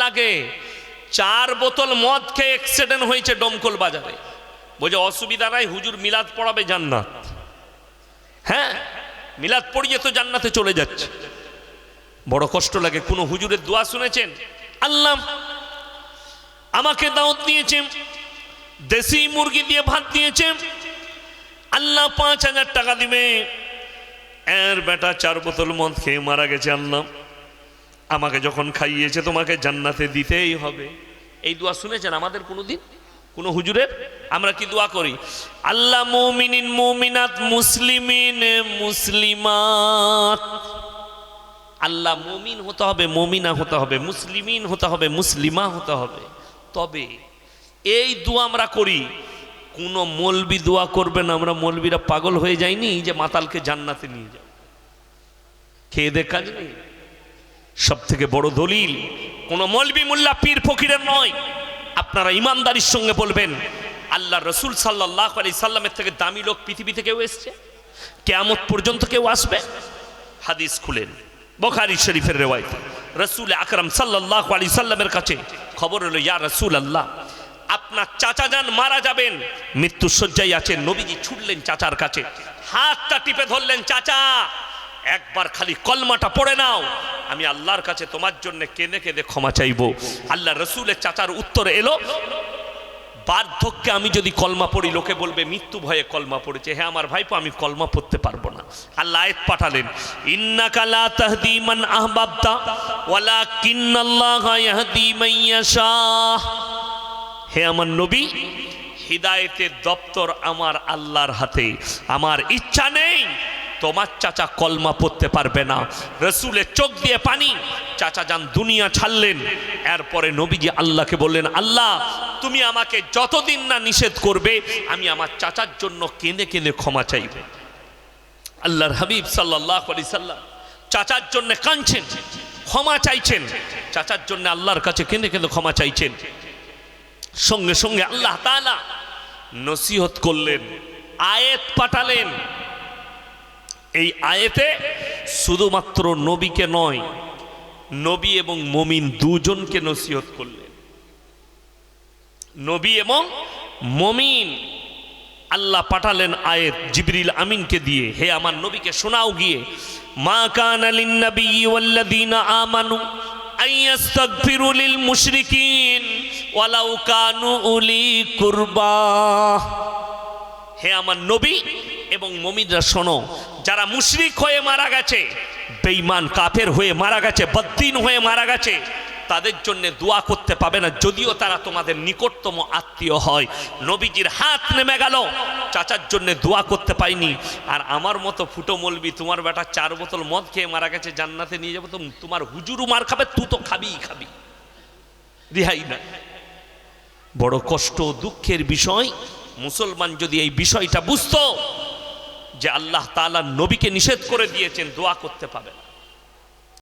লাগে। 4 বোতল মদ খেয়ে অ্যাক্সিডেন্ট হয়েছে ডমকল বাজারে, বলছে অসুবিধা নাই, হুজুর মিলাদ পড়াবে জান্নাত। হ্যাঁ, মিলাদ পড়িয়ে তো জান্নাতে চলে যাচ্ছে। বড় কষ্ট লাগে। কোন হুজুরের দোয়া শুনেছেন? আল্লাহ আমাকে দাওয়াত দিয়েছে, দেশি মুরগি দিয়ে ভাত দিয়েছে, আল্লাহ 5000 টাকা দিবে, এর বেটা 4 বোতল মদ খেয়ে মারা গেছে, আল্লাহ আমাকে যখন খাইয়েছে তোমাকে জান্নাতে দিতেই হবে। এই দোয়া শুনেছেন আমাদের কোনোদিন কোন হুজুরের? আমরা কি দোয়া করি? আল্লাহ মুমিনিন মুমিনাত মুসলিমিন মুসলিমাত, আল্লাহ মুমিন হতে হবে, মুমিনা হতে হবে, মুসলিমিন হতে হবে, মুসলিমা হতে হবে। তবে এই দোয়া আমরা করি। কোন মৌলবি দোয়া করবেন, আমরা মৌলবিরা পাগল হয়ে যায়নি যে মাতালকে জান্নাতে নিয়ে যাও, খেয়ে দে কাজ নেই। সব থেকে বড় দলিল কোন মৌলবি মোল্লা পীর ফকিরের নয়। আপনারা ইমানদারির সঙ্গে বলবেন আল্লাহ রসুল সাল্লাল্লাহু আলাইহি সাল্লামের থেকে দামি লোক পৃথিবীতে কেউ এসছে? কিয়ামত পর্যন্ত কেউ আসবে? হাদিস খুলেন, বুখারী শরীফের রিওয়ায়াত, রসুল আকরাম সাল্লাল্লাহু আলাইহি সাল্লামের কাছে খবর হলো, ইয়া রাসূলুল্লাহ আপনার চাচা যান মারা যাবেন, মৃত্যু শয্যায় আছেন। নবীজি ছুটলেন চাচার কাছে, হাতটা টিপে ধরলেন, চাচা একবার খালি কলমাটা পড়ে নাও, আমি আল্লাহর কাছে তোমার জন্য কেঁদে কেঁদে ক্ষমা চাইবো। আল্লাহ রসুলের চাচার উত্তর এলো, বার্ধক্যে আমি যদি কলমা পড়ি লোকে বলবে মৃত্যু ভয়ে কলমা পড়েছে। হ্যাঁ আমার ভাইপো, আমি কলমা পড়তে পারবো না। আল্লাহ আয়াত পাঠালেন, ইন্নাকা লা তাহদি মান আহবাবতা ওয়ালাকিন্নাল্লাহা ইয়াহদি মান ইয়াশা। হে আমার নবী, হিদায়েতের দপ্তর আমার আল্লাহর হাতে, আমার ইচ্ছা নেই তোমার চাচা কলমা পড়তে পারবে না। রসুলের চোখ দিয়ে পানি, চাচা যান দুনিয়া ছাড়লেন। এরপরে নবীজি আল্লাহকে বললেন, আল্লাহ তুমি আমাকে যতদিন না নিষেধ করবে আমি আমার চাচার জন্য কেঁদে কেঁদে ক্ষমা চাইব। আল্লাহর হাবিব সাল্লাল্লাহু আলাইহি সাল্লাম চাচার জন্য কাঁদছেন, ক্ষমা চাইছেন, চাচার জন্য আল্লাহর কাছে কেঁদে কেঁদে ক্ষমা চাইছেন। সঙ্গে সঙ্গে আল্লাহ তাআলা নসিহত করলেন, আয়াত পাঠালেন। এই আয়াতে শুধুমাত্র নবীকে নয়, নবী এবং মুমিন দুজনকে নসিহত করলেন। নবী এবং মুমিন আল্লাহ পাঠালেন আয়াত জিবরিল আমিনকে দিয়ে, হে আমার নবীকে শোনাও গিয়ে, মা কানা লিন নাবিয়্যি ওয়াল্লাযীনা আমানু আইয়াস্তাগফিরু লিল মুশরিকিন ওয়ালাউ কানু উলি কুরবা। হে আমার নবী এবং মুমিনরা শোনো, যারা মুশরিক হয়ে মারা গেছে, বেঈমান কাফের হয়ে মারা গেছে, বদ্দিন হয়ে মারা গেছে, তাদের জন্য দোয়া করতে পাবে না যদিও তারা তোমাদের নিকটতম আত্মীয় হয়। নবীজির হাত নেমে গেল, চাচার জন্য দোয়া করতে পাইনি। আর আমার মতো ফুটো মলবি, তোমার বেটা 4 বোতল মদ খেয়ে মারা গেছে, জান্নাতে নিয়ে যাবো, তো তোমার হুজুরও মার খাবে, তুই তো খাবিই খাবি, রিহাই না। বড় কষ্ট দুঃখের বিষয়, মুসলমান যদি এই বিষয়টা বুঝতো যে আল্লাহ তাআলা নবীকে নিষেধ করে দিয়েছেন, দোয়া করতে পাবে না।